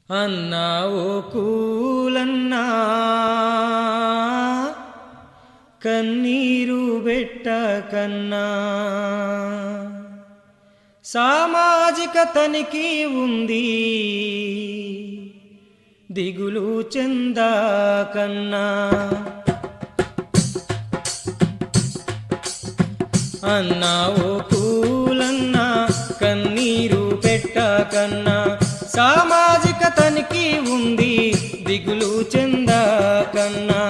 అన్నా ఓ కూలన్నా కన్నీరు పెట్టకన్నా సామాజిక తనిఖీ ఉంది దిగులు చెందకన్నా అన్నా ఓ కూలన్నా కన్నీరు పెట్టకన్నా సామాజిక తనిఖీ ఉంది దిగులు చెందకన్నా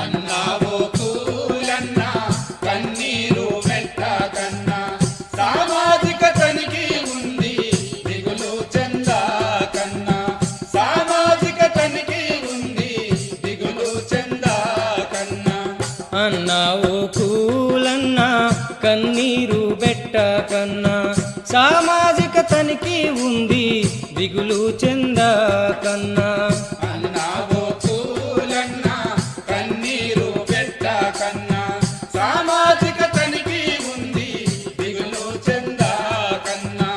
అన్నా ఓ కూలన్నా కన్నీరు పెట్టకన్నా సామాజిక తనిఖీ ఉంది దిగులు చెందకన్నా సామాజిక తనిఖీ ఉంది దిగులు చెందకన్నా అన్నా ఓ కూలన్నా కన్నీరు పెట్టకన్నా సామాజిక తనిఖీ ఉంది దిగులు చెందకన్నా అన్నా ఓ కూలన్నా కన్నీరు పెట్టకన్నా సామాజిక తనిఖీ ఉంది దిగులు చెందకన్నా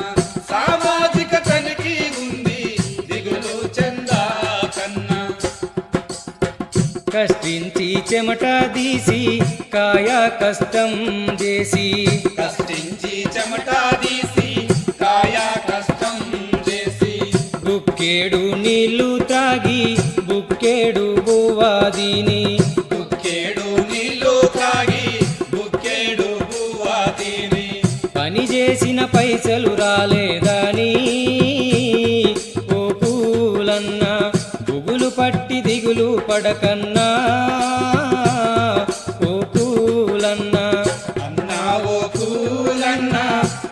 సామాజిక తనిఖీ ఉంది దిగులు చెందకన్నా కష్టించి చెమట తీసి కాయ కష్టం చేసి కష్టించి చెమట తీసి కాయ కష్టం చేసి బుక్కేడు నీళ్లు త్రాగి బుక్కేడు బువ్వాదిని బుక్కేడు నీళ్లు తాగి బుక్కేడు బువ్వ తిని పని చేసిన పైసలు రాలేదని ఓ కూలన్నా బుగులు పట్టి దిగులు పడకన్నా ఓ కూలన్నా అన్నా ఓ కూలన్నా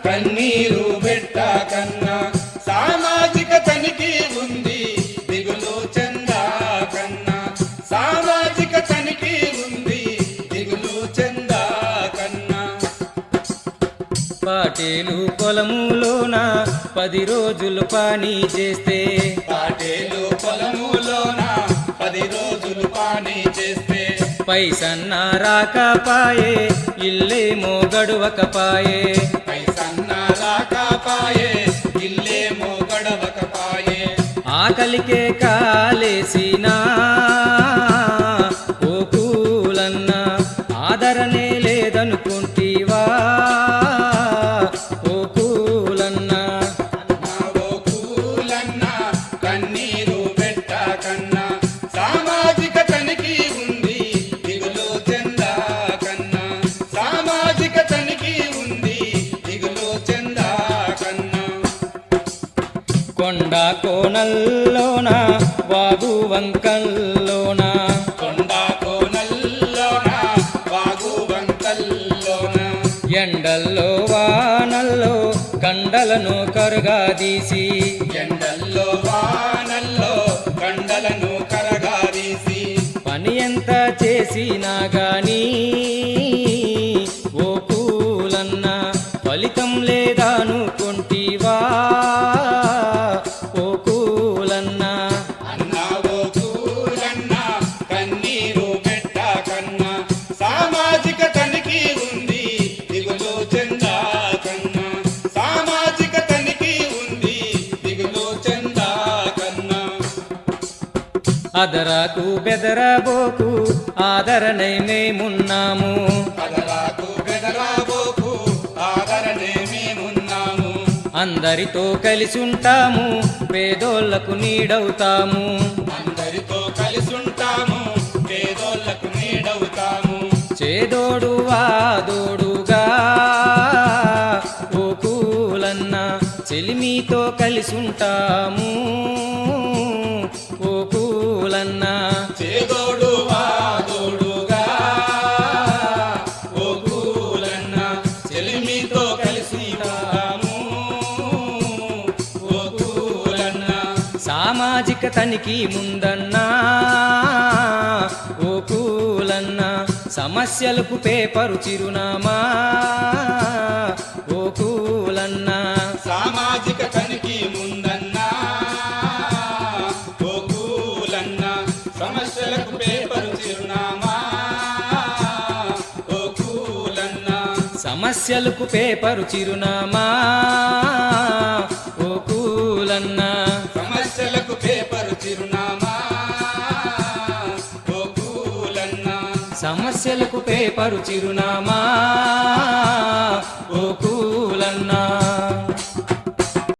కన్నీరు పెట్టకన్నా సామాజిక తనిఖీ ఉంది దిగులు చెందకన్నా సామాజిక తనిఖీ ఉంది దిగులు చెందకన్నా పాటేలు పొలములోన 10 రోజులు పని చేస్తే పాటేలు పొలములోన 10 రోజులు పని చేస్తే పైసన్నా రాకపాయే ఇల్లేమో గడువకపాయే పైసన్న రాకపాయే ఇల్లేమో గడవకపాయే ఆకలికే కాలేసినా ఓ కూలన్నా ఆదరణే లేదనుకుంటీవా ఓ కూలన్నా అన్నా ఓ కూలన్నా కన్నీరు పెట్టకన్నా సామాజిక తనిఖీ ఉంది దిగులు చెందకన్నా సామాజిక తనిఖీ ఉంది దిగులు చెందకన్నా కొండ కోనల్లోన వాగు వంకల్లోన కొండ కోనల్లోన వాగు వంకల్లోన ఎండల్లో వానల్లో కండలను కరుగాదీసి ఎండల్లో వానల్లో కండలను కరగాదీసి పని ఎంత చేసినా గాని ఓ కూలన్నా ఫలితం లేదనుకుంటీవా ఓ కూలన్నా అన్నా ఓ కూలన్నా కన్నీరు పెట్టకన్నా సామాజిక తనిఖీ ఉంది దిగులు చెందకన్నా సామాజిక తనిఖీ ఉంది దిగులు చెందకన్నా అదరాకు బెదరబోకు ఆదరణై మేమున్నాము కదరాకు బెదరాబోకు ఆదరణే మేమున్నాము అందరితో కలిసి ఉంటాము పేదోళ్లకు నీడవుతాము అందరితో కలిసుంటాము పేదోళ్లకు నీడవుతాము చేదోడు వాదోడుగా ఓ కూలన్నా చెలిమితో కలిసి ఉంటాము ఓ కూలన్నా చేదోడు వాదోడుగా ఓ కూలన్నా చెలిమితో కలిసి ఉంటాము ఓ కూలన్నా సామాజిక తనిఖీ ముందన్నా ఓ కూలన్నా సమస్యలకు పేపరు చిరునామా ఓ కూలన్నా సామాజిక తనిఖీ ముందన్నా ఓ కూలన్నా సమస్యలకు పేపరు చిరునామా ఓ కూలన్నా సమస్యలకు పేపరు చిరునామా ఓ కూలన్నా సమస్యలకు పేపరు సమస్యలకు పేపరు చిరునామా ఓ